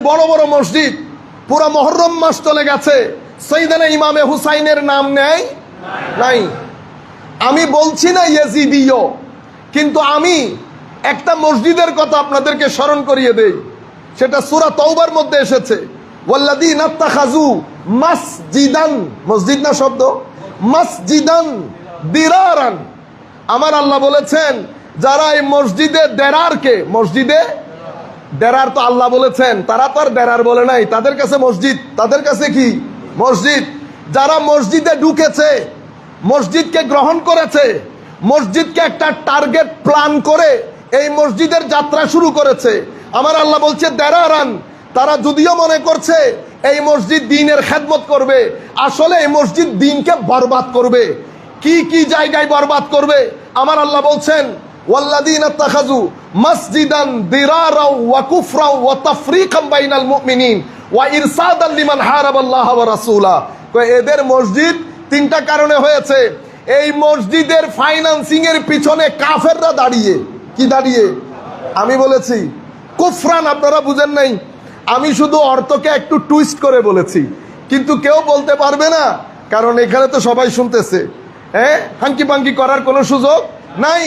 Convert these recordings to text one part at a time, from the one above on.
বড় বড় মসজিদ, পুরা মুহররম মাস চলে গেছে, সাইয়েদনা ইমামে হুসাইনের নাম নেই নাই। আমি বলছি না ইয়াজিদিও, কিন্তু আমি একটা মসজিদের কথা আপনাদেরকে স্মরণ করিয়ে দেই। সেটা সূরা তাওবার মধ্যে এসেছে, ওয়াল্লাযীনা ইত্তাখাযু মাসজিদান, মসজিদ না শব্দ, মাসজিদান দিরারান। আমার আল্লাহ বলেছেন যারা এই মসজিদে দেরারকে, মসজিদে দেরার তো আল্লাহ বলেছেন, তারা তো আর দেরার বলে নাই, তাদের কাছে মসজিদ, তাদের কাছে কি মসজিদ। যারা মসজিদে ঢুকেছে, মসজিদকে গ্রহণ করেছে, মসজিদকে একটা টার্গেট প্ল্যান করে এই মসজিদের যাত্রা শুরু করেছে, আমার আল্লাহ বলছে দেরারান। তারা যদিও মনে করছে এই মসজিদ দ্বীনের খেদমত করবে, আসলে এই মসজিদ দ্বীনকে বরবাদ করবে। কি কি জায়গায় বরবাদ করবে? আমার আল্লাহ বলছেন ওয়াল্লাযীনা ইত্তাখাযু মাসজিদান দিরারা ওয়া কুফরা ওয়া তাফরীকাম বাইনাল মুমিনিন ওয়া ইরসাদান লিমান হারাবাল্লাহ ওয়া রাসূলা। এদের মসজিদ তিনটা কারণে হয়েছে। এই মসজিদের ফাইন্যান্সিং এর পিছনে কাফেররা দাঁড়িয়ে, কি দাঁড়িয়ে? আমি বলেছি কুফরান, আপনারা বুঝেন নাই, আমি শুধু অর্থকে একটু টুইস্ট করে বলেছি, কিন্তু কেউ বলতে পারবে না, কারণ এখানে তো সবাই শুনতেছে। হ্যাঁ, হাঙ্কি পাঙ্কি করার কোনো সুযোগ নাই।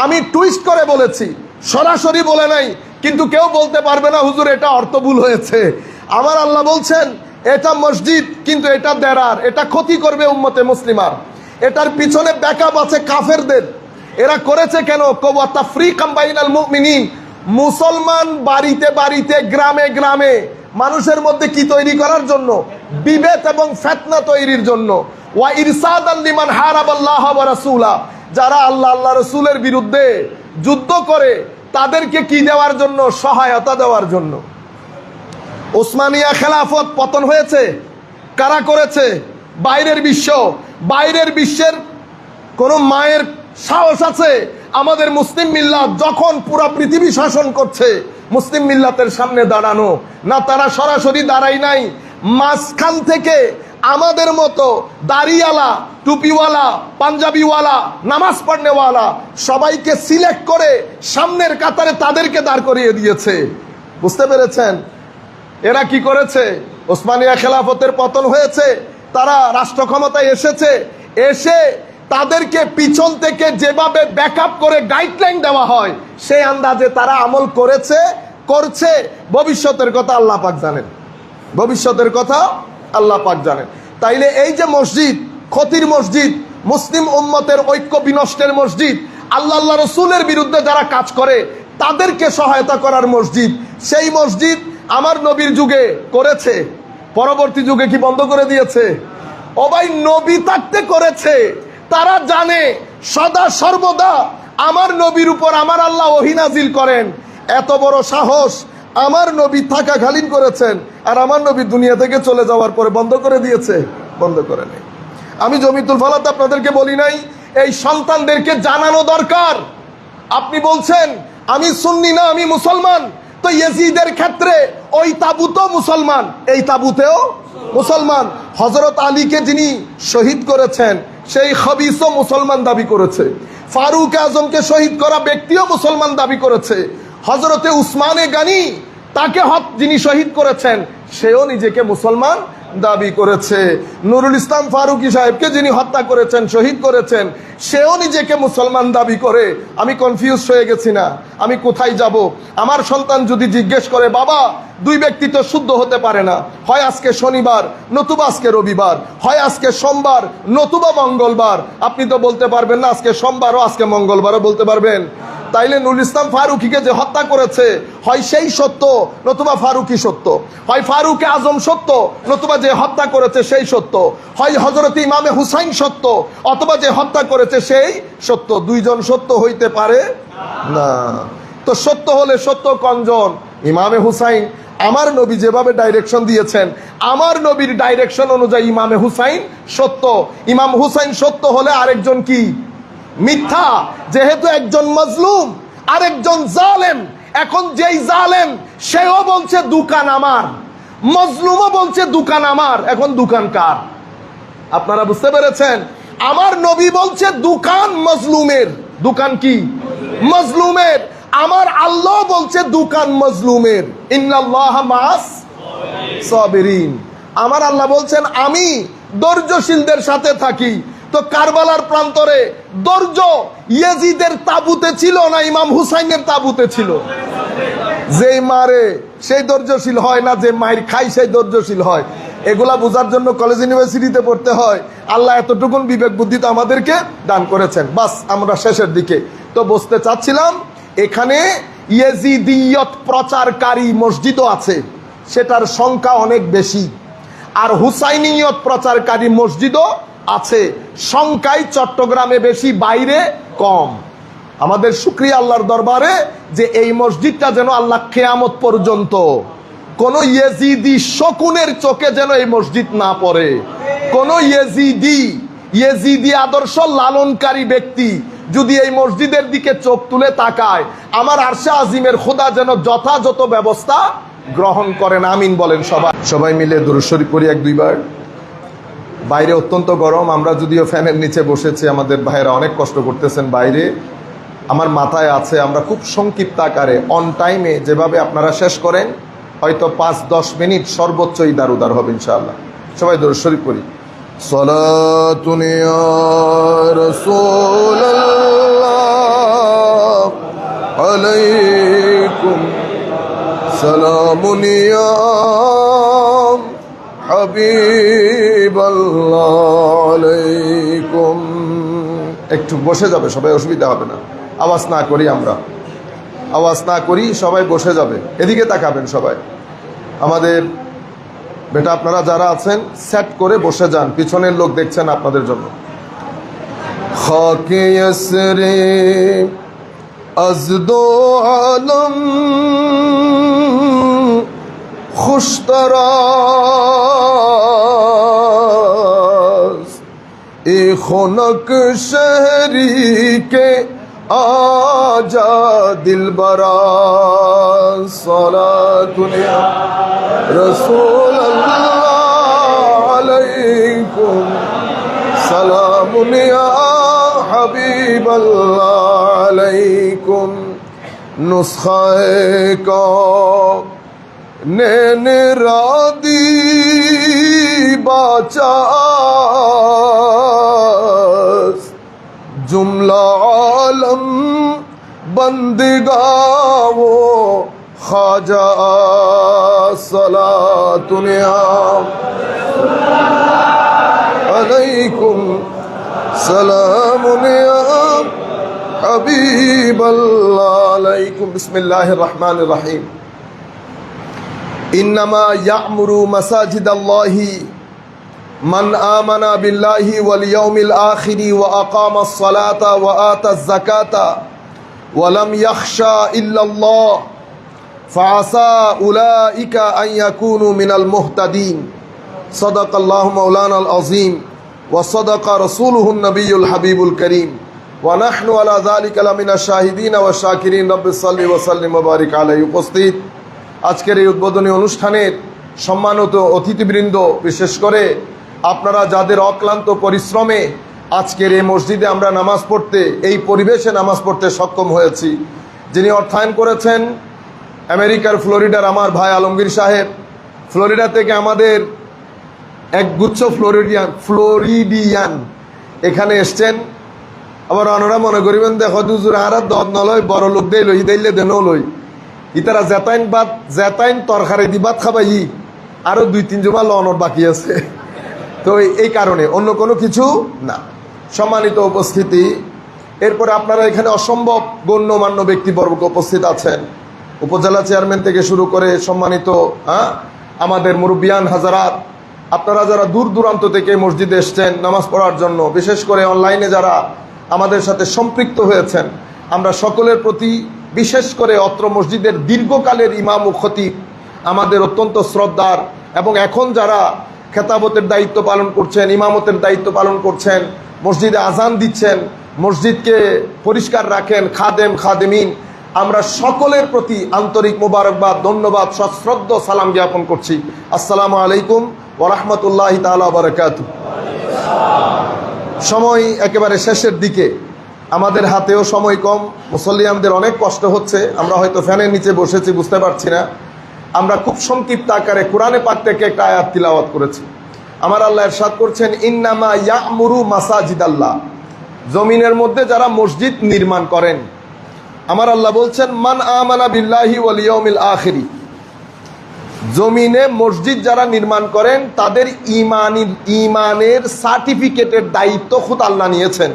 আমি টুইস্ট করে বলেছি, সরাসরি বলে নাই, কিন্তু কেউ বলতে পারবে না হুজুর এটা অর্থ ভুল হয়েছে। আমার আল্লাহ বলছেন এটা মসজিদ, কিন্তু এটা দেরার, এটা ক্ষতি করবে উম্মতে মুসলিমার। এটার পিছনে ব্যাকআপ আছে কাফেরদের। এরা করেছে কেন? ওয়া তাফরীকাম বাইনাল মুমিনিন, মুসলমান বাড়িতে বাড়িতে, গ্রামে গ্রামে মানুষের মধ্যে কি তৈরি করার জন্য? বিভেদ এবং ফিতনা তৈরির জন্য। ওয়া ইরসাদান লিমান হারাবাল্লাহ ওয়া রাসূলা, যারা আল্লাহ আল্লাহ রাসূলের বিরুদ্ধে যুদ্ধ করে তাদেরকে কি দেওয়ার জন্য? সহায়তা দেওয়ার জন্য। ওসমানিয়া খেলাফত পতন হয়েছে, কারা করেছে? বাইরের বিশ্ব। বাইরের বিশ্বের কোন মায়ের সাহস আছে আমাদের মুসলিম মিল্লাত যখন পুরা পৃথিবী শাসন করছে মুসলিম মিল্লাতের সামনে দাঁড়ানো? না, তারা সরাসরি দাঁড়াই নাই, মাঝখান থেকে আমাদের মতো দাড়িওয়ালা, টুপিওয়ালা, পাঞ্জাবিওয়ালা, নামাজ পড়নেওয়ালা সবাইকে সিলেক্ট করে সামনের কাতারে তাদেরকে দাঁড় করিয়ে দিয়েছে। বুঝতে পেরেছেন? এরা কি করেছে? ওসমানিয়া খেলাফতের পতন হয়েছে, তারা রাষ্ট্র ক্ষমতায় এসেছে, এসে তাদেরকে পিছন থেকে যেভাবে ব্যাকআপ করে গাইডলাইন দেওয়া হয় সেই আন্দাজে তারা আমল করেছে, করছে। ভবিষ্যতের কথা আল্লাহ পাক জানেন, ভবিষ্যতের কথা আল্লাহ পাক জানেন। তাইলে এই যে মসজিদ, ক্ষতির মসজিদ, মুসলিম উম্মতের ঐক্য বিনষ্টের মসজিদ, আল্লাহ আল্লাহ রসুলের বিরুদ্ধে যারা কাজ করে তাদেরকে সহায়তা করার মসজিদ, সেই মসজিদ আমার নবীর যুগে করেছে, পরবর্তী যুগে কি বন্ধ করে দিয়েছে? ও ভাই, নবী থাকতে করেছে। তারা জানে সদা সর্বদা আমার নবীর উপর আমার আল্লাহ ওহী নাজিল করেন। এত বড় সাহস আমার নবী থাকাকালীন করেছেন, আর আমার নবী দুনিয়া থেকে চলে যাওয়ার পরে বন্ধ করে দিয়েছে? বন্ধ করে নেই। আমি জমিতুল ফালাত আপনাদেরকে বলি নাই, এই সন্তানদেরকে জানানো দরকার। আপনি বলছেন আমি সুন্নি না, আমি মুসলমান, তো ইয়াজিদের ক্ষেত্রে ওই তাবুতও মুসলমান, এই তাবুতেও মুসলমান। হযরত আলীকে যিনি শহীদ করেছেন সেই খবিসও মুসলমান দাবি করেছে। ফারুক আজমকে শহীদ করা ব্যক্তিও মুসলমান দাবি করেছে। হযরতে উসমানে গানি, তাকে যিনি শহীদ করেছেন সেও নিজেকে মুসলমান দাবি করেছে। নুরুল ইসলাম ফারুকী সাহেবকে যিনি হত্যা করেছেন, শহীদ করেছেন, সেও নিজেকে মুসলমান দাবি করে। আমি কনফিউজ হয়ে গেছি না, আমি কোথায় যাব? আমার সন্তান যদি জিজ্ঞেস করে বাবা দুই ব্যক্তি তো শুদ্ধ হতে পারে না, হয় আজকে শনিবার নতুবা আজকে রবিবার, হয় আজকে সোমবার নতুবা মঙ্গলবার, আপনি তো বলতে পারবেন না আজকে সোমবারও আজকে মঙ্গলবারও বলতে পারবেন? তাইলে নুরুল ইসলাম ফারুকীকে যে হত্যা করেছে হয় সেই সত্য নতুবা ফারুকী সত্য, হয় ফারুক আজম সত্য নতুবা যে হত্যা করেছে সেই সত্য, হয় হযরত ইমামে হুসাইন সত্য অথবা যে হত্যা করেছে সেই সত্য। দুইজন সত্য হইতে পারে না। তো সত্য হলে সত্য কয়জন? ইমামে হুসাইন। আমার নবী যেভাবে ডাইরেকশন দিয়েছেন, আমার নবীর ডাইরেকশন অনুযায়ী ইমামে হুসাইন সত্য। ইমাম হুসাইন সত্য হলে আরেকজন কি? মিথ্যা। যেহেতু একজন মাজলুম আরেকজন জালেম, এখন যেই জালেম সেও বলছে দোকান আমার, মাজলুমও বলছে দোকান আমার, এখন দোকান কার? আপনারা বুঝতে পেরেছেন? আমার নবী বলছে দোকান মাজলুমের, দোকান কি? মাজলুমের। আমার আল্লাহ বলছে দুকান মজলুমের, ইন্নাল্লাহা মাস সাবিরিন। আমার আল্লাহ বলছেন আমি ধৈর্যশীলদের সাথে থাকি। তো কারবালার প্রান্তরে ধৈর্য ইয়েজিদের তাবুতে ছিল না ইমাম হুসাইনের তাবুতে ছিল? যেই মারে সেই ধৈর্যশীল হয় না, যে মায়ের খাই সেই ধৈর্যশীল হয়। এগুলা বোঝার জন্য কলেজ ইউনিভার্সিটিতে পড়তে হয়। আল্লাহ এতটুকুন বিবেক বুদ্ধি তো আমাদেরকে দান করেছেন। বাস আমরা শেষের দিকে তো বসতে চাচ্ছিলাম, এখানে ইয়েজিদিয়ত প্রচারকারী মসজিদও আছে, সেটার সংখ্যা অনেক বেশি। আর হুসাইনিয়ত প্রচারকারী মসজিদও আছে, সংখ্যায় চট্টগ্রামে বেশি, বাইরে কম। আমাদের শুকরিয়া আল্লাহর দরবারে যে এই মসজিদটা যেন আল্লাহ কিয়ামত পর্যন্ত কোন ইয়েজিদি শকুনের চোখে যেন এই মসজিদ না পড়ে। কোন ইয়েজিদি আদর্শ লালনকারী ব্যক্তি যদি এই মসজিদের দিকে চোখ তুলে তাকায়, আমার আরশে আজিমের খোদা যেন যথাযথ ব্যবস্থা গ্রহণ করেন। আমিন বলেন সবাই মিলে দুরূদ শরীফ পড়ি এক দুইবার। বাইরে অত্যন্ত গরম, আমরা যদিও ফ্যানের নিচে বসেছি, আমাদের ভাইয়েরা অনেক কষ্ট করতেছেন বাইরে। আমার মাথায় আছে আমরা খুব সংক্ষিপ্ত আকারে অন টাইমে যেভাবে আপনারা শেষ করেন, হয়তো 5-10 মিনিট সর্বোচ্চ ইদার উদার হবে ইনশাআল্লাহ। সবাই দুরূদ শরীফ পড়ি। সালাতুন ইয়া রাসূলুল্লাহ আলাইকুম, সালামুন ইয়া হাবিবাল্লাহ আলাইকুম। একটু বসে যাবে সবাই, অসুবিধা হবে না। আওয়াজ না করি, আমরা আওয়াজ না করি, সবাই বসে যাবে। এদিকে তাকাবেন সবাই। আমাদের বেটা আপনারা যারা আছেন সেট করে বসে যান, পিছনের লোক দেখছেন আপনাদের জন্য। খাকে ইসরে আজদো আলম খুশতরাজ এ খনক শহরি কে आजा दिलबरा सलातुन या रसूल अल्लाह अलैकुम, सलामुन या हबीब अल्लाह अलैकुम। नुस्खाए का नैन रादी बाचा जुमला आलम बंदगाओ ख्वाजा सलातुन अलैकुम, सलामुन या हबीब अल्लाह अलैकुम। बिस्मिल्लाहिर रहमानिर रहीम। इन्नमा यामुरु मसाजिदल्लाहि मन आमना बिल्लाहि वल यौमिल आखिरी व अकामस सलाता व आतज ज़काता व लम यख्शा इल्लल्लाह फ़असा उलाइका अन यकूनु मिनल मुहतदीन। सदक़ल्लाहु मौलानाल अज़ीम व सदक़ रसूलुहुन नबियुल हबीबुल करीम व नहनु अला ज़ालिका लमिनाश शाहिदीन व शाकिरीन। रब्बि सल्लि व सल्लिम व बारिक अलैहि। उपस्थित আজকের এই উদ্বোধনী অনুষ্ঠানের সম্মানিত অতিথিবৃন্দ, বিশেষ করে আপনারা যাদের অক্লান্ত পরিশ্রমে আজকের এই মসজিদে আমরা নামাজ পড়তে, এই পরিবেশে নামাজ পড়তে সক্ষম হয়েছি, যিনি অর্থায়ন করেছেন আমেরিকার ফ্লোরিডার আমার ভাই আলমগীর সাহেব। ফ্লোরিডা থেকে আমাদের একগুচ্ছ ফ্লোরিডিয়ান এখানে এসছেন। আবার অনরা মনে করিবেন দেখো দুজুর হারা দদ নলয়, বড় লোক দেই লই দিলে দেনও লই, ইতারা জেতাইন তরকারি দি ভাত খাবাই, আরো 2-3 জমা লনর বাকি আছে। তো এই কারণে, অন্য কোনো কিছু না। সম্মানিত উপস্থিতি, এরপরে আপনারা এখানে অসম্ভব গণ্যমান্য ব্যক্তিবর্গ উপস্থিত আছেন, উপজেলা চেয়ারম্যান থেকে শুরু করে সম্মানিত আমাদের মুরব্বিয়ান হাজারাত, আপনারা যারা দূর দূরান্ত থেকে মসজিদে এসছেন নামাজ পড়ার জন্য, বিশেষ করে অনলাইনে যারা আমাদের সাথে সম্পৃক্ত হয়েছেন, আমরা সকলের প্রতি, বিশেষ করে অত্র মসজিদের দীর্ঘকালের ইমাম ও খতিব, আমাদের অত্যন্ত শ্রদ্ধার, এবং এখন যারা খেতাবতের দায়িত্ব পালন করছেন, ইমামতের দায়িত্ব পালন করছেন, মসজিদে আজান দিচ্ছেন, মসজিদকে পরিষ্কার রাখেন, খাদেমিন, আমরা সকলের প্রতি আন্তরিক মোবারকবাদ, ধন্যবাদ, সশ্রদ্ধ সালাম জ্ঞাপন করছি। আসসালামু আলাইকুম ওয়া রাহমাতুল্লাহি তাআলা ওয়া বারাকাতুহু। সময় একেবারে শেষের দিকে, আমাদের হাতেও সময় কম, মুসল্লিয়ানদের অনেক কষ্ট হচ্ছে, আমরা হয়তো ফ্যানের নিচে বসেছি বুঝতে পারছি না। আমরা খুব সংক্ষিপ্ত আকারে কোরআনে পাক থেকে একটা আয়াত তিলাওয়াত করেছি। আমার আল্লাহ ইরশাদ করছেন, ইন্নামা ইয়া'মুরু মাসাজিদাল্লাহ, জমিনের মধ্যে যারা মসজিদ নির্মাণ করেন, আমার আল্লাহ বলছেন মান আমানা বিল্লাহি ওয়াল ইয়াউমিল আখির, জমিনে মসজিদ যারা নির্মাণ করেন তাদের ইমানের সার্টিফিকেটের দায়িত্ব খুদ আল্লাহ নিয়েছেন,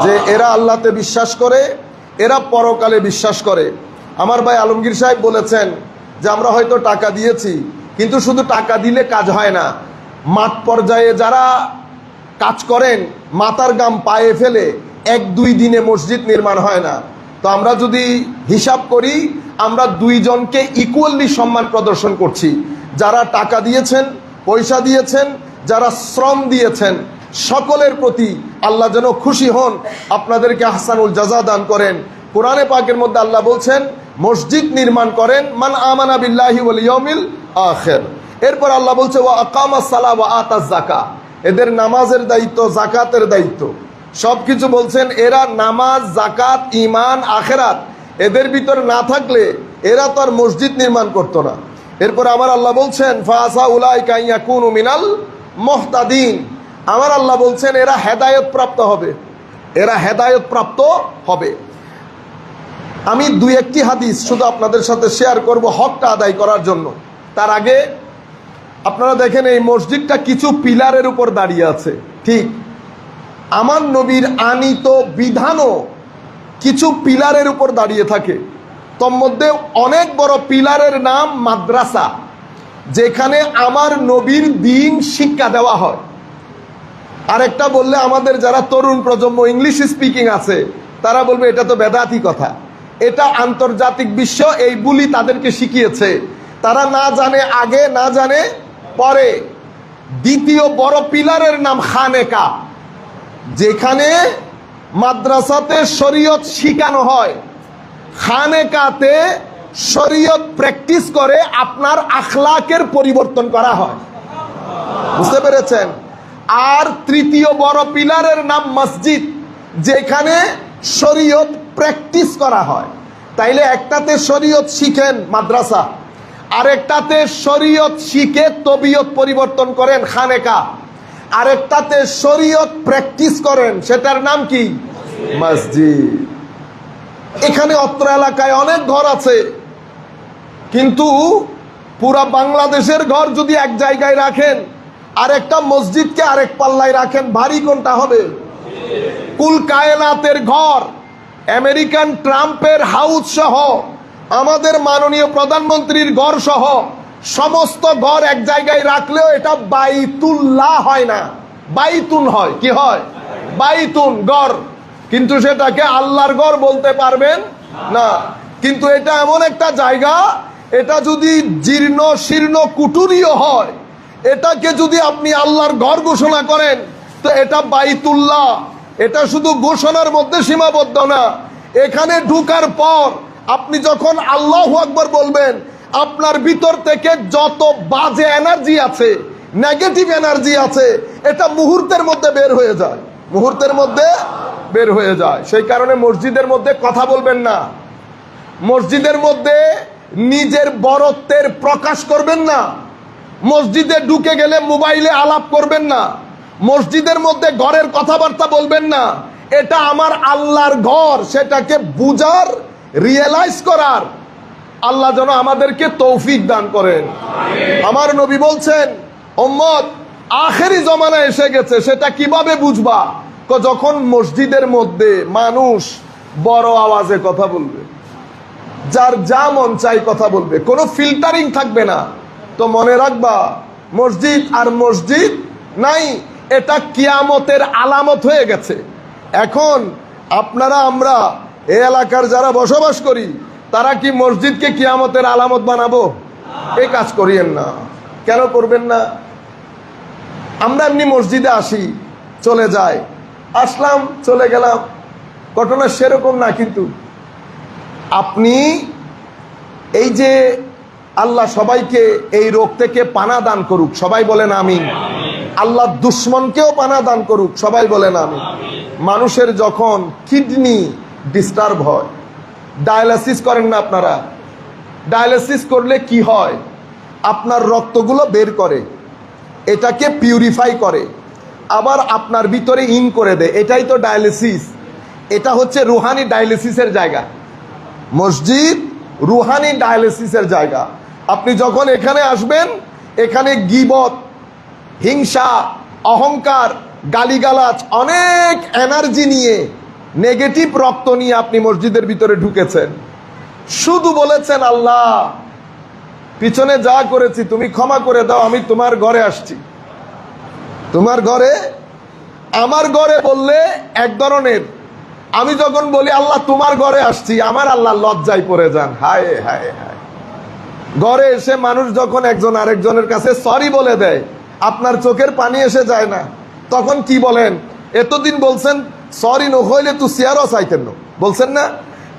যে এরা আল্লাহতে বিশ্বাস করে, এরা পরকালে বিশ্বাস করে। আমার ভাই আলমগীর সাহেব বলেছেন যে আমরা হয়তো টাকা দিয়েছি, কিন্তু শুধু টাকা দিলে কাজ হয় না, মাঠ পর্যায়ে যারা কাজ করেন মাথার গাম পায়ে ফেলে 1-2 দিনে মসজিদ নির্মাণ হয় না। তো আমরা যদি হিসাব করি, আমরা দুইজনকে ইকুয়ালি সম্মান প্রদর্শন করছি। যারা টাকা দিয়েছেন, পয়সা দিয়েছেন, যারা শ্রম দিয়েছেন, সকলের প্রতি আল্লাহ যেন খুশি হন, আপনাদেরকে আহসানুল জাযা দান করেন। কোরআনে পাকের মধ্যে আল্লাহ বলছেন মসজিদ নির্মাণ করেন মান আমানা বিল্লাহি ওয়াল ইয়াউমিল আখির। এরপর আল্লাহ বলছে ওয়া আকামাস সালাহ ওয়া আতাজ যাকাত, এদের নামাজের দায়িত্ব, যাকাতের দায়িত্ব, সবকিছু বলছেন। এরা নামাজ, যাকাত, ঈমান, আখিরাত এদের ভিতর না থাকলে এরা তো আর মসজিদ নির্মাণ করতো না। এরপর আমার আল্লাহ বলছেন ফাসা উলাইকা ইয়াকুনু মিনাল মুহতাদিন, আমার আল্লাহ বলছেন এরা হেদায়েত প্রাপ্ত হবে, এরা হেদায়েত প্রাপ্ত হবে। আমি 2-1টি হাদিস শুধু আপনাদের সাথে শেয়ার করব হকটা আদায় করার জন্য। তার আগে আপনারা দেখেন এই মসজিদটা কিছু পিলারের উপর দাঁড়িয়ে আছে, ঠিক আমার নবীর আনিত বিধানও কিছু পিলারের উপর দাঁড়িয়ে থাকে। তোর মধ্যে অনেক বড় পিলারের নাম মাদ্রাসা, যেখানে আমার নবীর দ্বীন শিক্ষা দেওয়া হয়। আরেকটা বললে আমাদের যারা তরুণ প্রজন্ম ইংলিশ স্পিকিং আছে তারা বলবে এটা তো বেদাতি কথা, এটা আন্তর্জাতিক বিশ্ব এই বুলি তাদেরকে শিখিয়েছে, তারা না জানে আগে, না জানে পরে। দ্বিতীয় বড় পিলারের নাম খানেকা, যেখানে মাদ্রাসাতে শরীয়ত শিখানো হয়, খানেকাতে শরীয়ত প্র্যাকটিস করে আপনার আখলাকের পরিবর্তন করা হয়। বুঝতে পেরেছেন? আর তৃতীয় বড় পিলারের নাম মসজিদ, যেখানে শরীয়ত প্র্যাকটিস করা হয়। তাইলে একটাতে শরীয়ত শিখেন মাদ্রাসা, আরেকটাতে শরীয়ত শিখে তবিয়ত পরিবর্তন করেন খানেকা, আরেকটাতে শরীয়ত প্র্যাকটিস করেন, সেটার নাম কি? মসজিদ। এখানে অত্র এলাকায় অনেক ঘর আছে, কিন্তু পুরা বাংলাদেশের ঘর যদি এক জায়গায় রাখেন আর একটা মসজিদকে আরেক পাল্লায় রাখেন, ভারী কোনটা হবে? কুল কায়নাতের ঘর, আমেরিকান ট্রাম্পের হাউস সহ, আমাদের মাননীয় প্রধানমন্ত্রীর ঘর সহ সমস্ত ঘর এক জায়গায় রাখলেও এটা বাইতুল্লাহ হয় না, বাইতুন হয়। কি হয়? বাইতুন, ঘর। কিন্তু সেটাকে আল্লাহর ঘর বলতে পারবেন না। কিন্তু এটা এমন একটা জায়গা, এটা যদি জীর্ণ শীর্ণ কুটুরিও হয়, এটাকে যদি আপনি আল্লাহর ঘর ঘোষণা করেন তো এটা বাইতুল্লাহ। এটা শুধু ঘোষণার মধ্যে সীমাবদ্ধ না, এখানে ঢুকার পর আপনি যখন আল্লাহু আকবার বলবেন, আপনার ভিতর থেকে যত বাজে এনার্জি আছে, নেগেটিভ এনার্জি আছে, এটা মুহূর্তের মধ্যে বের হয়ে যায়, মুহূর্তের মধ্যে বের হয়ে যায়। সেই কারণে মসজিদের মধ্যে কথা বলবেন না, মসজিদের মধ্যে নিজের বড়ত্বের প্রকাশ করবেন না, মসজিদে ঢুকে গেলে মোবাইলে আলাপ করবেন না, মসজিদের মধ্যে ঘরের কথাবার্তা বলবেন না। এটা আমার আল্লাহর ঘর, সেটাকে বুঝার, রিয়েলাইজ করার আল্লাহ যেন আমাদেরকে তৌফিক দান করেন। আমার নবী বলছেন উম্মত আখেরি জমানা এসে গেছে, সেটা কিভাবে বুঝবা? যখন মসজিদের মধ্যে মানুষ বড় আওয়াজে কথা বলবে, যার যা মন চাই কথা বলবে, কোনো ফিল্টারিং থাকবে না। তো মনে রাখবা, মসজিদ আর মসজিদ নাই, এটা কিয়ামতের আলামত হয়ে গেছে। এখন আপনারা, আমরা এই এলাকার যারা বসবাস করি, তারা কি মসজিদকে কিয়ামতের আলামত বানাবো? এই কাজ করিয়েন না। কেন করবেন না? আমরা এমনি মসজিদে আসি, চলে যাই, আসলাম, চলে গেলাম, ঘটনা সেরকম না। কিন্তু আপনি এই যে আল্লাহ সবাইকে এই রোগ থেকে পানা দান করুক, সবাই বলেন আমিন। আল্লাহ দুশ্মনকেও পানা দান করুক, সবাই বলেন আমিন। মানুষের যখন কিডনি ডিস্টার্ব হয়, ডায়ালিসিস করেন না আপনারা? ডায়ালিসিস করলে কি হয়? আপনার রক্তগুলো বের করে, এটাকে পিউরিফাই করে, আবার আপনার ভিতরে ইন করে দেয়। এটাই তো ডায়ালিসিস। এটা হচ্ছে রুহানি ডায়ালিসিসের জায়গা। মসজিদ রুহানি ডায়ালিসিসের জায়গা। আপনি যখন এখানে আসবেন, এখানে গীবত, হিংসা, অহংকার, গালিগালাজ, অনেক এনার্জি নিয়ে, নেগেটিভ রক্ত নিয়ে আপনি মসজিদের ভিতরে ঢুকেছেন। শুধু বলেছেন, আল্লাহ পিছনে যা করেছি তুমি ক্ষমা করে দাও, আমি তোমার ঘরে আসছি। তোমার ঘরে, আমার ঘরে বললে এক ধরনের, আমি যখন বলি আল্লাহ তোমার ঘরে আসছি, আমার আল্লাহ লজ্জায় পড়ে যান। হায় হায় হায়। ঘরে এসে মানুষ যখন একজন আরেকজনের কাছে সরি বলে দেয়, আপনার চোখের পানি এসে যায় না? তখন কি বলেন? এতদিন বলছেন সরি নহইলে তু সিয়ারও চাইতেন না, বলছেন না?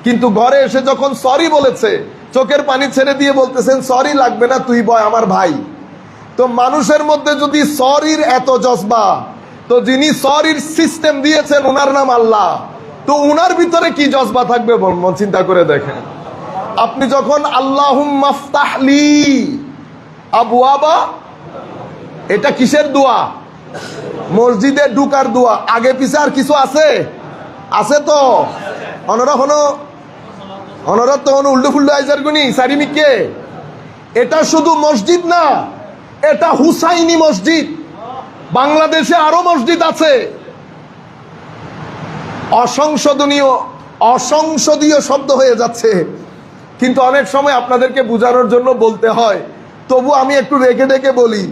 কিন্তু ঘরে এসে যখন সরি বলেছে, চোখের পানি ছেড়ে দিয়ে বলতেছেন সরি লাগবে না, তুই বয় আমার ভাই। তো মানুষের মধ্যে যদি সরির এত জজবা, তো যিনি সরির সিস্টেম দিয়েছেন ওনার নাম আল্লাহ, তো উনার ভিতরে কি জজবা থাকবে চিন্তা করে দেখেন। আপনি যখন আল্লাহুম্মা ফতাহলি আবওয়াবা, এটা কিসের দোয়া? মসজিদে ঢুকার দোয়া। আগে পিছে আর কিছু আছে? আছে তো। অনরা তো উল্টো ফুল্টো আইজার গুনি সারিমিকে। এটা শুধু মসজিদ না, এটা হুসাইনি মসজিদ। বাংলাদেশে আরো মসজিদ আছে। অসংসদীয় শব্দ হয়ে যাচ্ছে, কিন্তু অনেক সময় আপনাদেরকে বোঝানোর জন্য বলতে হয়। তবু আমি একটু রেখে রেখে বলি,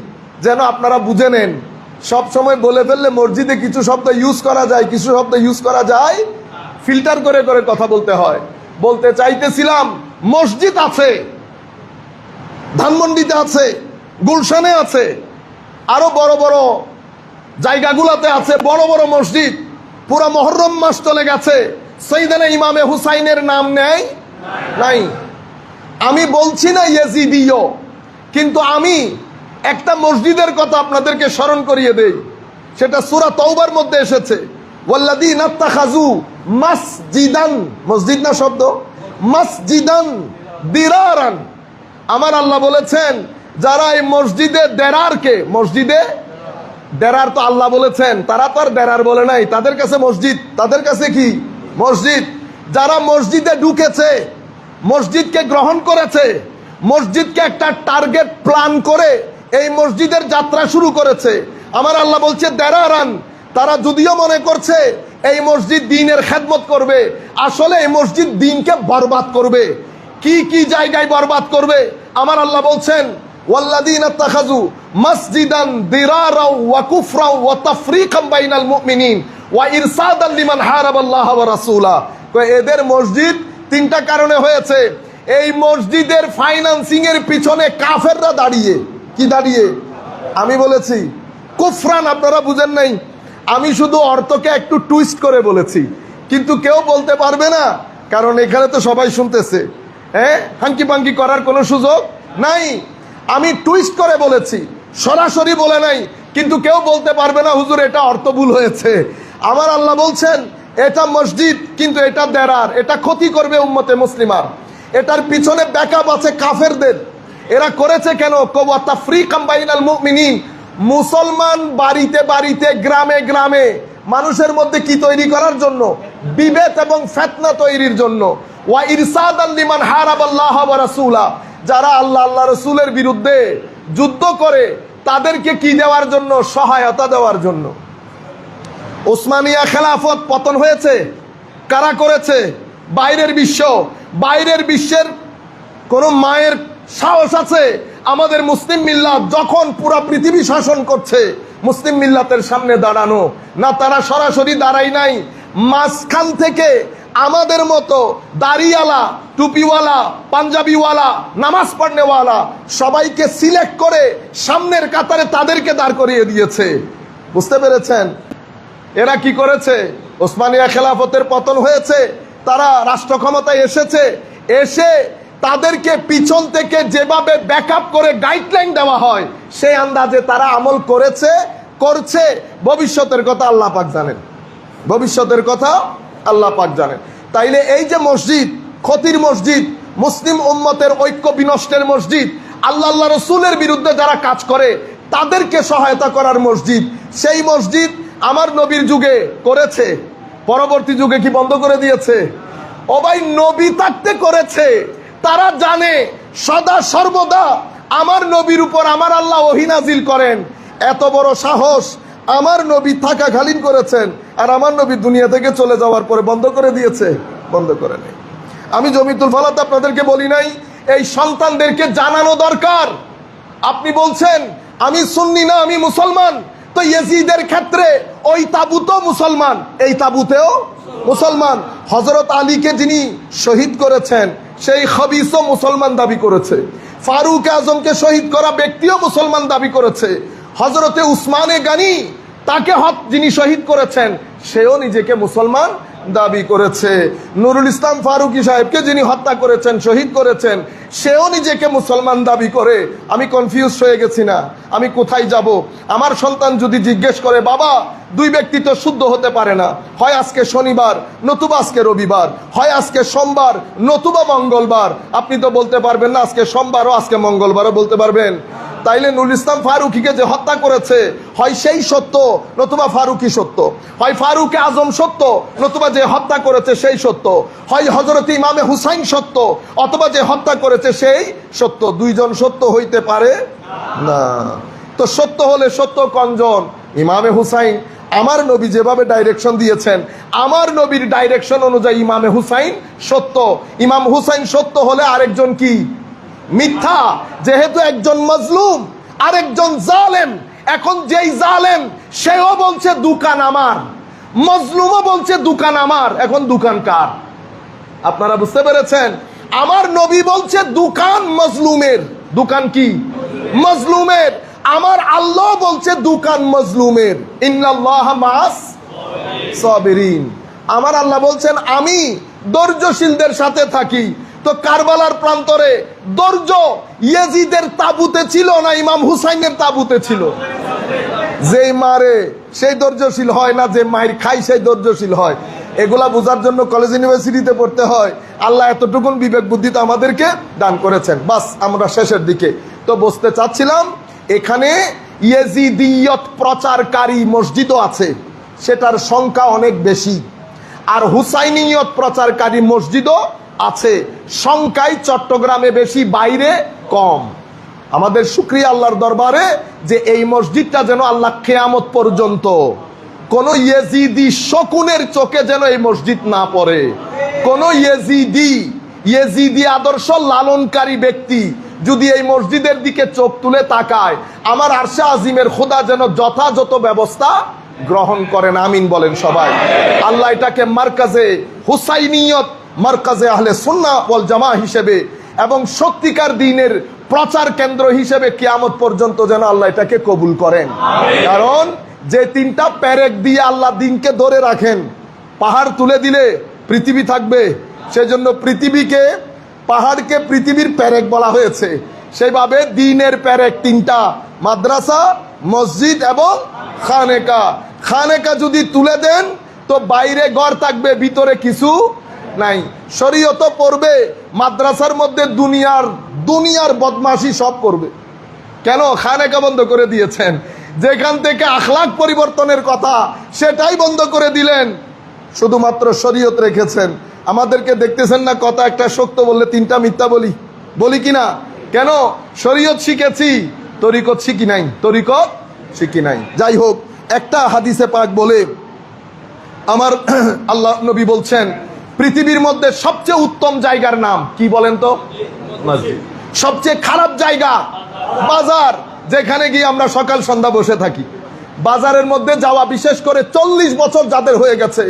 যেন আপনারা বুঝে নেন। সব সময় বলে ফেললে মসজিদে কিছু শব্দ ইউজ করা যায়, কিছু শব্দ ইউজ করা যায়, ফিল্টার করে করে কথা বলতে হয়। বলতে চাইতেছিলাম, মসজিদ আছে, ধানমন্ডিতে আছে, গুলশানে আছে, আরো বড় বড় জায়গাগুলোতে আছে বড় বড় মসজিদ। পুরা মুহররম মাস চলে গেছে, সাইয়েদনা ইমামে হুসাইনের নাম নেই নাই। আমি বলছি না ইয়াজিদিও, কিন্তু আমি একটা মসজিদের কথা আপনাদেরকে স্মরণ করিয়ে দেই। সেটা সূরা তাওবার মধ্যে এসেছে, ওয়াল্লাযীনা ইত্তাখাযু মাসজিদান, মসজিদ না শব্দ, মাসজিদান দিরারান। আমার আল্লাহ বলেছেন, যারা এই মসজিদে দেরারকে, মসজিদে দেরার তো আল্লাহ বলেছেন, তারা তো আর দেরার বলে নাই, তাদের কাছে মসজিদ, তাদের কাছে কি মসজিদ। যারা মসজিদে ঢুকেছে, মসজিদকে গ্রহণ করেছে, মসজিদকে একটা টার্গেট প্ল্যান করে এই মসজিদের যাত্রা শুরু করেছে, আমার আল্লাহ বলছে দেরারান। তারা যদিও মনে করছে এই মসজিদ দ্বীনের খেদমত করবে, আসলে এই মসজিদ দ্বীনকে বরবাদ করবে। কি কি জায়গায় বরবাদ করবে? আমার আল্লাহ বলছেন, ওয়াল্লাযীনা ইত্তাখাযু মাসজিদান দিরারা ওয়া কুফরা ওয়া তাফরীকাম বাইনাল মুমিনিন ওয়া ইরসাদান লিমান হারাবাল্লাহ ওয়া রাসূলা। এদের মসজিদ তিনটা কারণে হয়েছে। এই মসজিদের ফাইন্যান্সিং এর পিছনে কাফেররা দাঁড়িয়ে, কি দাঁড়িয়ে? আমি বলেছি কুফরান, আপনারা বুঝেন নাই। আমি শুধু অর্থকে একটু টুইস্ট করে বলেছি, কিন্তু কেউ বলতে পারবে না, কারণ এখানে তো সবাই শুনতেছে। হ্যাঁ, হাঙ্কি পাঙ্কি করার কোনো সুযোগ নাই। আমি টুইস্ট করে বলেছি, সরাসরি বলে নাই, কিন্তু কেউ বলতে পারবে না হুজুর এটা অর্থ ভুল হয়েছে। আমার আল্লাহ বলছেন এটা মসজিদ, কিন্তু এটা দেরার, এটা ক্ষতি করবে উম্মতে মুসলিমার। এটার পিছনে ব্যাকআপ আছে কাফেরদের। এরা করেছে কেন? ওয়া তাফরীকাম বাইনাল মুমিনিন। মুসলমান বাড়িতে বাড়িতে, গ্রামে গ্রামে মানুষের মধ্যে কি তৈরি করার জন্য? বিভেদ এবং ফিতনা তৈরির জন্য। ওয়া ইরসাদান লিমান হারাবাল্লাহ ওয়া রাসূলা। যারা আল্লাহ আল্লাহ রাসূলের বিরুদ্ধে যুদ্ধ করে তাদেরকে কি দেওয়ার জন্য? সহায়তা দেওয়ার জন্য। ওসমানিয়া খেলাফত পতন হয়েছে, কারা করেছে? বাইরের বিশ্ব। বাইরের বিশ্বের কোন মায়ের সাহস আছে আমাদের মুসলিম মিল্লাত যখন পুরো পৃথিবী শাসন করছে মুসলিম মিল্লাতের সামনে দাঁড়ানো? না, তারা সরাসরি দাঁড়াই নাই। মাঝখান থেকে আমাদের মতো দাড়িওয়ালা, টুপিওয়ালা, পাঞ্জাবিওয়ালা, নামাজ পড়নেওয়ালা সবাইকে সিলেক্ট করে সামনের কাতারে তাদেরকে দাঁড় করিয়ে দিয়েছে। বুঝতে পেরেছেন? এরা কি করেছে? ওসমানিয়া খেলাফতের পতন হয়েছে, তারা রাষ্ট্র ক্ষমতায় এসেছে, এসে তাদেরকে পিছন থেকে যেভাবে ব্যাকআপ করে গাইডলাইন দেওয়া হয় সেই আন্দাজে তারা আমল করেছে, করছে। ভবিষ্যতের কথা আল্লাহ পাক জানেন। ভবিষ্যতের কথা আল্লাহ পাক জানেন। তাইলে এই যে মসজিদ, ক্ষতির মসজিদ, মুসলিম উম্মতের ঐক্য বিনষ্টের মসজিদ, আল্লাহ রসুলের বিরুদ্ধে যারা কাজ করে তাদেরকে সহায়তা করার মসজিদ, সেই মসজিদ আমার নবীর যুগে করেছে, পরবর্তী যুগে কি বন্ধ করে দিয়েছে? ও ভাই, নবী থাকতে করেছে। তারা জানে সদা সর্বদা আমার নবীর উপর আমার আল্লাহ ওহী নাজিল করেন। এত বড় সাহস আমার নবী থাকাকালীন করেছেন, আর আমার নবী দুনিয়া থেকে চলে যাওয়ার পরে বন্ধ করে দিয়েছে? বন্ধ করে নেই। আমি জমিতুল ফালাতে আপনাদেরকে বলি নাই, এই সন্তানদেরকে জানানো দরকার। আপনি বলছেন আমি সুন্নি না, আমি মুসলমান, তো ইয়েজিদের ক্ষেত্রে ওই তাবুতেও মুসলমান, এই তাবুতেও মুসলমান। হযরত আলীকে যিনি শহীদ করেছেন সেই খবিসও মুসলমান দাবি করেছে। ফারুক আজমকে শহীদ করা ব্যক্তিও মুসলমান দাবি করেছে। হযরতে উসমানে গানি তাকে যিনি শহীদ করেছেন সেও নিজেকে মুসলমান দাবি করেছে। নুরুল ইসলাম ফারুকী সাহেবকে যিনি হত্যা করেছেন, শহীদ করেছেন, সেও নিজেকে মুসলমান দাবি করে। আমি কনফিউজ হয়ে গেছি না, আমি কোথায় যাব? আমার সন্তান যদি জিজ্ঞেস করে, বাবা দুই ব্যক্তি তো শুদ্ধ হতে পারে না, হয় আজকে শনিবার নতুবা আজকে রবিবার, হয় আজকে সোমবার নতুবা মঙ্গলবার, আপনি তো বলতে পারবেন না আজকে সোমবারও আজকে মঙ্গলবারও বলতে পারবেন? তাইলে নুরুল ইসলাম ফারুকীকে যে হত্যা করেছে, হয় সেই সত্য নতুবা ফারুকী সত্য, হয় ফারুক আজম সত্য নতুবা যে হত্যা করেছে সেই সত্য, হয় হযরত ইমামে হুসাইন সত্য অথবা যে হত্যা করেছে সেই সত্য। দুইজন সত্য হইতে পারে না। তো সত্য হলে সত্য কয়জন? ইমামে হুসাইন। আমার নবী যেভাবে ডাইরেকশন দিয়েছেন, আমার নবীর ডাইরেকশন অনুযায়ী ইমামে হুসাইন সত্য। ইমাম হুসাইন সত্য হলে আরেকজন কি? মিথ্যা। যেহেতু একজন মজলুম আরেকজন জালেম, এখন যেই জালেম সেও বলছে দোকান আমার, মজলুমও বলছে দোকান আমার, এখন দোকান কার? আপনারা বুঝতে পেরেছেন? আমার নবী বলছে দোকান মজলুমের। দোকান কি? মজলুমের। আমার আল্লাহ বলছে দোকান মজলুমের। ইন্নাল্লাহা মাআস সাবিরিন। আমার আল্লাহ বলছেন আমি ধৈর্যশীলদের সাথে থাকি। তো কারবালার প্রান্তরে ধৈর্য ইয়েজিদের তাবুতে ছিল না ইমাম হুসাইনের তাবুতে ছিল? যেই মারে সেই ধৈর্যশীল হয় না, যে মায়ের খাই সেই ধৈর্যশীল হয়। এগুলা বোঝার জন্য কলেজ ইউনিভার্সিটিতে পড়তে হয়। আল্লাহ এতটুকুন বিবেক বুদ্ধি তো আমাদেরকে দান করেছেন। বাস, আমরা শেষের দিকে তো বসতে চাচ্ছিলাম। এখানে ইয়েজিদিয়ত প্রচারকারী মসজিদও আছে, সেটার সংখ্যা অনেক বেশি। আর হুসাইনিয়ত প্রচারকারী মসজিদও আছে, সংখ্যায় চট্টগ্রামে বেশি, বাইরে কম। আমাদের শুকরিয়া আল্লাহর দরবারে যে এই মসজিদটা যেন আল্লাহ কিয়ামত পর্যন্ত কোন ইয়েজিদি শকুনের চোখে যেন এই মসজিদ না পড়ে। কোন ইয়েজিদি আদর্শ লালনকারী ব্যক্তি যদি এই মসজিদের দিকে চোখ তুলে তাকায়, আমার আরশে আজিমের খোদা যেন যথাযথ ব্যবস্থা গ্রহণ করেন। আমিন বলেন সবাই। আল্লাহ এটাকে মারকাজে হুসাইনিয়ত, মারকাজে আহলে সুন্নাহ ওয়াল জামাআহ হিসেবে এবং সত্যিকার দ্বীনের প্রচার কেন্দ্র হিসেবে কিয়ামত পর্যন্ত যেন আল্লাহ এটাকে কবুল করেন। কারণ যে তিনটা পেরেক দিয়ে আল্লাহ দ্বীনকে ধরে রাখেন, পাহাড় তুলে দিলে পৃথিবী থাকবে, সেজন্য পৃথিবীকে, পাহাড়কে পৃথিবীর পেরেক বলা হয়েছে। সেইভাবে দ্বীনের পেরেক তিনটা: মাদ্রাসা, মসজিদ এবং খানেকা। খানেকা যদি তুলে দেন তো বাইরে ঘর থাকবে, ভিতরে কিছু নাই। শরীয়ত পড়বে, মাদ্রাসার মধ্যে দুনিয়ার বদমাশি সব করবে। কেন? খানেকা বন্ধ করে দিয়েছেন। যেখান থেকে আখলাক পরিবর্তনের কথা সেটাই বন্ধ করে দিলেন, শুধুমাত্র শরীয়ত রেখেছেন। আমাদেরকে দেখতেছেন না, কথা একটা সত্য বললে তিনটা মিথ্যা বলি কিনা? কেন? শরীয়ত শিখেছি, তরিকত শিখি নাই, তরিকত শিখি নাই। যাই হোক, একটা হাদিসে পাক বলে আমার আল্লাহ নবী বলছেন পৃথিবীর মধ্যে সবচেয়ে উত্তম জায়গার নাম কি বলেন তো? মসজিদ। সবচেয়ে খারাপ জায়গা বাজার, যেখানে গিয়ে আমরা সকাল সন্ধ্যা বসে থাকি। বাজারের মধ্যে যাওয়া, বিশেষ করে 40 বছর যাদের হয়ে গেছে,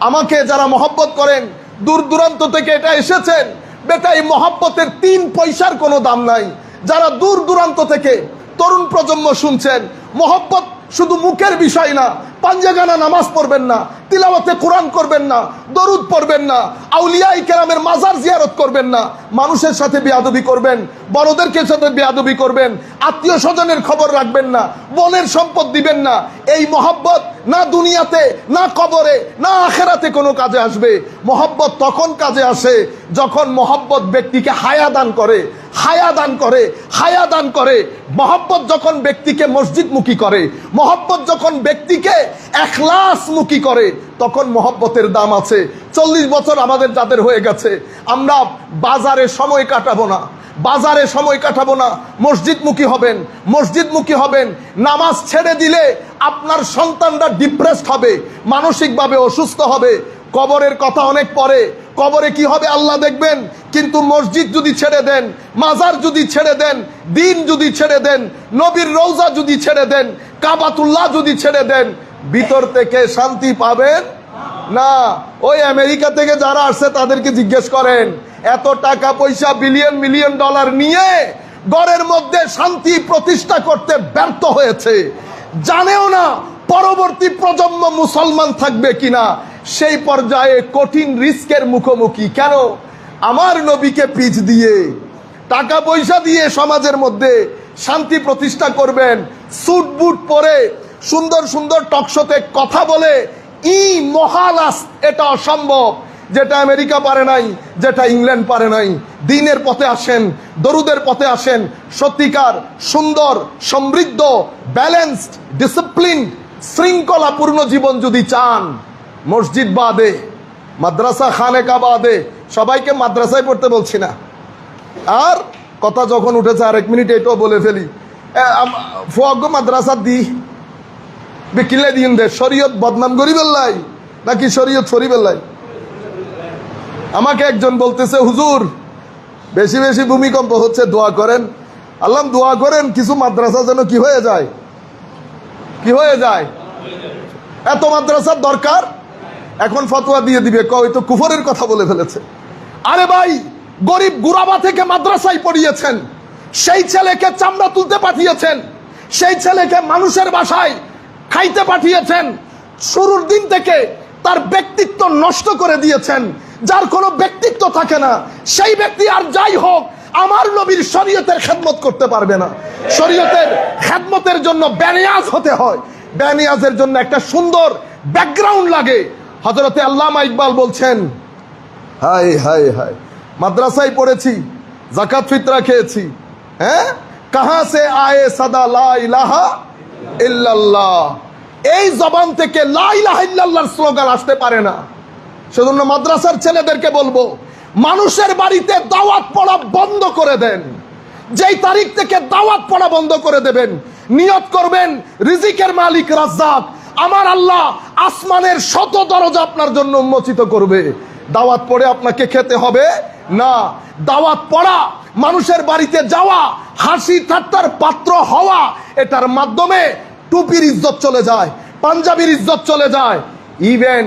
আমাকে যারা মহব্বত করেন, দূর দূরান্ত থেকে এটা এসেছেন, বেটা এই মহব্বতের 3 পয়সার কোনো দাম নাই। যারা দূর দূরান্ত থেকে তরুণ প্রজন্ম শুনছেন, মহব্বত শুধু মুখের বিষয় না, পাঞ্জাগানা নামাজ পড়বেন না, তিলাওয়াতে কোরআন করবেন না, দরুদ পড়বেন না, আউলিয়াই কেরামের মাজার জিয়ারত করবেন না, মানুষের সাথে বেয়াদবি করবেন, বড়দেরকে সাথে বেয়াদবি করবেন, আত্মীয় স্বজনের খবর রাখবেন না, বোনের সম্পদ দিবেন না। এই মহব্বত না দুনিয়াতে, না কবরে, না আখেরাতে কোনো কাজে আসবে। মহব্বত তখন কাজে আসে যখন মহব্বত ব্যক্তিকে হায়া দান করে, হায়া দান করে, হায়া দান করে। মহব্বত যখন ব্যক্তিকে মসজিদমুখী করে, মহব্বত যখন ব্যক্তিকে এখলাসমুখী করে, তখন মহব্বতের দাম আছে। 40 বছর আমাদের যাদের হয়ে গেছে, আমরা বাজারে সময় কাটাবো না, বাজারে সময় কাটাবো না, মসজিদমুখী হবেন, মসজিদমুখী হবেন। নামাজ ছেড়ে দিলে আপনার সন্তানরা ডিপ্রেসড হবে, মানসিকভাবে অসুস্থ হবে। কবরের কথা অনেক পরে, কবরে কি হবে আল্লাহ দেখবেন। কিন্তু মসজিদ যদি ছেড়ে দেন, মাজার যদি ছেড়ে দেন, দিন যদি ছেড়ে দেন, নবীর রওজা যদি ছেড়ে দেন, কাবাতুল্লাহ যদি ছেড়ে দেন, ভিতর থেকে শান্তি পাবেন না। ওই আমেরিকা থেকে যারা আসছে তাদেরকে জিজ্ঞেস করেন, এত টাকা পয়সা বিলিয়ন মিলিয়ন ডলার নিয়ে ঘরের মধ্যে শান্তি প্রতিষ্ঠা করতে ব্যর্থ হয়েছে, জানেও না পরবর্তী প্রজন্ম মুসলমান থাকবে কিনা। সেই পর্যায়ে কঠিন রিস্কের মুখোমুখি। কেন? আমার নবীকে পিছ দিয়ে, টাকা পয়সা দিয়ে সমাজের মধ্যে শান্তি প্রতিষ্ঠা করবেন, স্যুট বুট পরে সুন্দর সুন্দর টকশোতে কথা বলে, মহালাস, এটা অসম্ভব। যেটা আমেরিকা পারে নাই, যেটা ইংল্যান্ড পারে নাই। দ্বীনের পথে আসেন, দরুদের পথে আসেন। সত্যিকার সুন্দর, সমৃদ্ধ, ব্যালেন্সড, ডিসিপ্লিন, শৃঙ্খলাপূর্ণ জীবন যদি চান, মসজিদ বাদে, মাদ্রাসা খানেকা বাদে, সবাইকে মাদ্রাসায় পড়তে বলছি না। আর কথা যখন উঠেছে, আর 1 মিনিট এটাও বলে ফেলি, ফোয়াগ্য মাদ্রাসা দি বিকিলে দিন দে, শরীয়ত বদনাম করি বেল্লাই নাকি শরীয়ত সরি বেল্লাই? আমাকে একজন বলতেছে, হুজুর বেশি বেশি ভূমিকম্প হচ্ছে, দোয়া করেন। আল্লাহ দোয়া করেন কিছু মাদ্রাসা যেন কি হয়ে যায়, কি হয়ে যায়। এত মাদ্রাসার দরকার, এখন ফতোয়া দিয়ে দিবে, কই তো কুফরের কথা বলে ফেলেছে। আরে ভাই, গরিব গুরাবা থেকে মাদ্রাসায় পড়িয়েছেন, সেই ছেলেকে চামড়া তুলতে পাঠিয়েছেন, সেই ছেলেকে মানুষের বাসায় খাইতে পাঠিয়েছেন, শুরুর দিন থেকে তার ব্যক্তিত্ব নষ্ট করে দিয়েছেন। যার কোনো ব্যক্তিত্ব থাকে না, সেই ব্যক্তি আর যাই হোক আমার নবীর শরীয়তের খেদমত করতে পারবে না। শরীয়তের খেদমতের জন্য বেনিয়াজ হতে হয়, বেনিয়াজের জন্য একটা সুন্দর ব্যাকগ্রাউন্ড লাগে। হযরতে আল্লামা ইকবাল বলছেন, হাই হাই হাই, মাদ্রাসায় পড়েছি, যাকাত ফিতরা খেয়েছি, হ্যাঁ, কাহা সে আয়ে সাদা লা ইলাহা ইল্লাল্লাহ, এই জবান থেকে লা ইলাহা ইল্লাল্লাহর স্লোগান আসতে পারে না। সেজন্য মাদ্রাসার ছেলেদেরকে বলবো, মানুষের বাড়িতে দাওয়াত পড়া বন্ধ করে দেন। যেই তারিখ থেকে দাওয়াত পড়া বন্ধ করে দেবেন, নিয়ত করবেন রিজিকের মালিক রাজ্জাক, আমার আল্লাহ আসমানের 100 দরজা আপনার জন্য উন্মোচিত করবে। দাওয়াত পড়ে আপনাকে খেতে হবে না। দাওয়াত পড়া, মানুষের বাড়িতে যাওয়া, হাসি ঠাট্টার পাত্র হওয়া, এটার মাধ্যমে টুপির ইজ্জত চলে যায়, পাঞ্জাবির ইজ্জত চলে যায়। ইভেন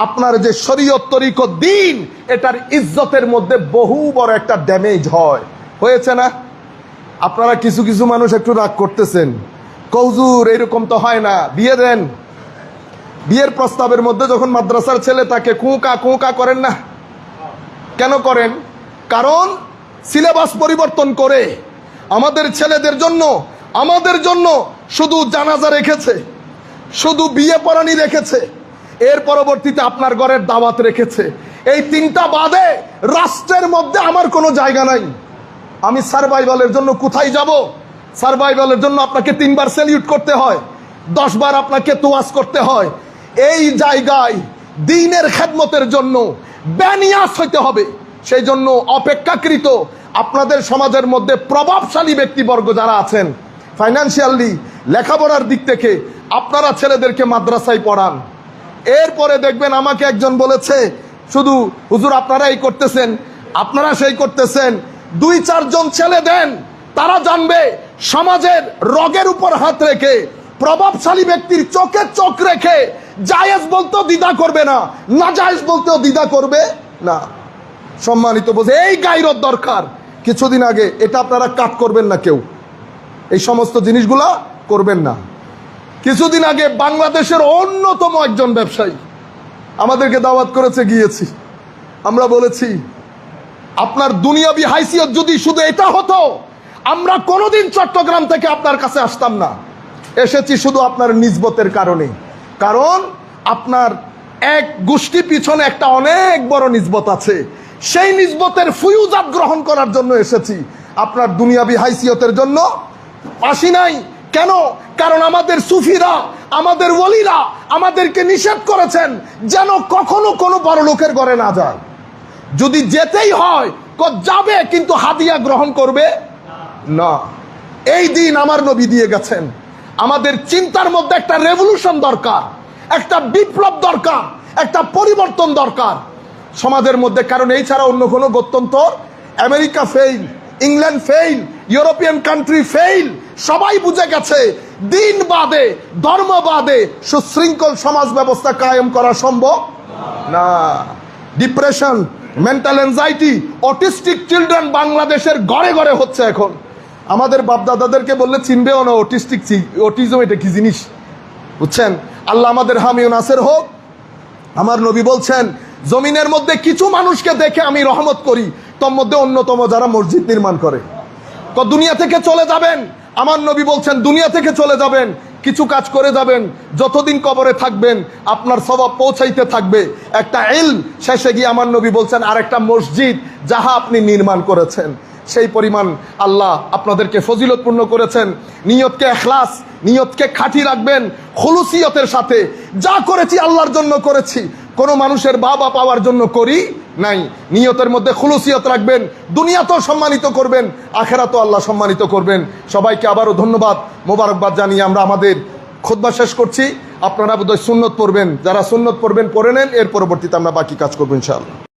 আপনার যে শরীয়ত তরিকত দিন, এটার ইজ্জতের মধ্যে বহু বড় একটা ড্যামেজ হয়। হয়েছে না? আপনারা কিছু কিছু মানুষ একটু রাগ করতেছেন, কৌজুর এরকম তো হয় না, বিয়ে দেন। বিয়ের প্রস্তাবের মধ্যে যখন মাদ্রাসার ছেলে তাকে কুঁকা কুঁকা করেন না, কেন করেন? কারণ সিলেবাস পরিবর্তন করে আমাদের ছেলেদের জন্য, আমাদের জন্য শুধু জানাজা রেখেছে, শুধু বিয়ে পড়ানি রেখেছে, এর পরবর্তীতে আপনার ঘরের দাওয়াত রেখেছে। এই 3টা বাদে রাষ্ট্রের মধ্যে আমার কোনো জায়গা নাই। আমি সার্ভাইভালের জন্য কোথায় যাব? সার্ভাইভালের জন্য আপনাকে 3 বার স্যালিউট করতে হয়, 10 বার আপনাকে তোয়াজ করতে হয়। এই জায়গায় দ্বীনের খেদমতের জন্য বেনিয়াস হইতে হবে। সেই জন্য অপেক্ষাকৃত আপনাদের সমাজের মধ্যে প্রভাবশালী ব্যক্তিবর্গ যারা আছেন, ফাইন্যান্সিয়ালি, লেখাপড়ার দিক থেকে আপনারা ছেলেদেরকে মাদ্রাসায় পড়ান। এরপরে দেখবেন আমাকে একজন বলেছে, শুধু হুজুর আপনারা এই করতেছেন, আপনারা সেই করতেছেন। 2-4 জন ছেলে দেন, তারা জানবে সমাজের রগের উপর হাত রেখে, প্রভাবশালী ব্যক্তির চোখে চোখ রেখে জায়েজ বলতেও দ্বিধা করবে না, না জায়েজ বলতেও দ্বিধা করবে না। সম্মানিত বোঝে, এই গায়রত দরকার। কিছুদিন আগে এটা আপনারা কাট করবেন না, কেউ এই সমস্ত জিনিসগুলা করবেন না। কিছুদিন আগে বাংলাদেশের অন্যতম একজন ব্যবসায়ী আমাদেরকে দাওয়াত করেছে, গিয়েছি। আমরা বলেছি আপনার দুনিয়াবি হাইসিয়ত যদি শুধু এটা হতো, আমরা কোনোদিন চট্টগ্রাম থেকে আপনার কাছে আসতাম না। এসেছি শুধু আপনার নিসবতের কারণে, কারণ আপনার এক গোষ্ঠী পিছনে একটা অনেক বড় নিসবত আছে, সেই নিসবতের ফুয়ুজাত গ্রহণ করার জন্য এসেছি। আপনার দুনিয়াবি হাইসিয়তের জন্য আসি নাই। কেন? কারণ আমাদের সুফিরা, আমাদের ওলিরা আমাদেরকে নিষেধ করেছেন যেন কখনো কোনো বড় লোকের ঘরে না যায়। যদি যেতেই হয় যাবে, কিন্তু হাদিয়া গ্রহণ করবে না। এই দিন আমার নবী দিয়ে গেছেন। আমাদের চিন্তার মধ্যে একটা রেভলিউশন দরকার, একটা বিপ্লব দরকার, একটা পরিবর্তন দরকার সমাজের মধ্যে। কারণ এই ছাড়া অন্য কোনো গত্যন্তর, America fail, England fail, European country fail. সবাই বুঝে গেছে দিন বাদে, ধর্ম বাদে সুশৃঙ্খল সমাজ ব্যবস্থা কায়েম করা সম্ভব না। Depression, mental anxiety, autistic children বাংলাদেশের ঘরে ঘরে হচ্ছে এখন। আমাদের বাপদাদাদেরকে বললে চিনবেও না অটিজম এটা কি জিনিস, বুঝছেন? আল্লাহ আমাদের হামি ও নাসের হোক। আমার নবী বলছেন জমিনের মধ্যে কিছু মানুষকে দেখে আমি রহমত করি, তোর মধ্যে অন্যতম যারা মসজিদ নির্মাণ করে। দুনিয়া থেকে চলে যাবেন, আমার নবী বলছেন দুনিয়া থেকে চলে যাবেন, কিছু কাজ করে যাবেন, যতদিন কবরে থাকবেন আপনার সওয়াব পৌঁছাইতে থাকবে। একটা ইলম, শেষে গিয়ে আমার নবী বলছেন আর একটা মসজিদ যাহা আপনি নির্মাণ করেছেন। সেই পরিমাণ আল্লাহ আপনাদেরকে ফজিলতপূর্ণ করেছেন। নিয়তকে ইখলাস, নিয়তকে খাঁটি রাখবেন, খুলুসিয়তের সাথে। যা করেছি আল্লাহর জন্য করেছি, কোনো মানুষের বাবা পাওয়ার জন্য করি নাই। নিয়তের মধ্যে খুলুসিয়ত রাখবেন, দুনিয়াতেও সম্মানিত করবেন, আখেরাতেও আল্লাহ সম্মানিত করবেন। সবাইকে আবারও ধন্যবাদ, মোবারকবাদ জানিয়ে আমরা আমাদের খুতবা শেষ করছি। আপনারা বোধহয় সুন্নত পড়বেন, যারা সুন্নত পড়বেন পড়ে নেন, এর পরবর্তীতে আমরা বাকি কাজ করবো ইনশাআল্লাহ।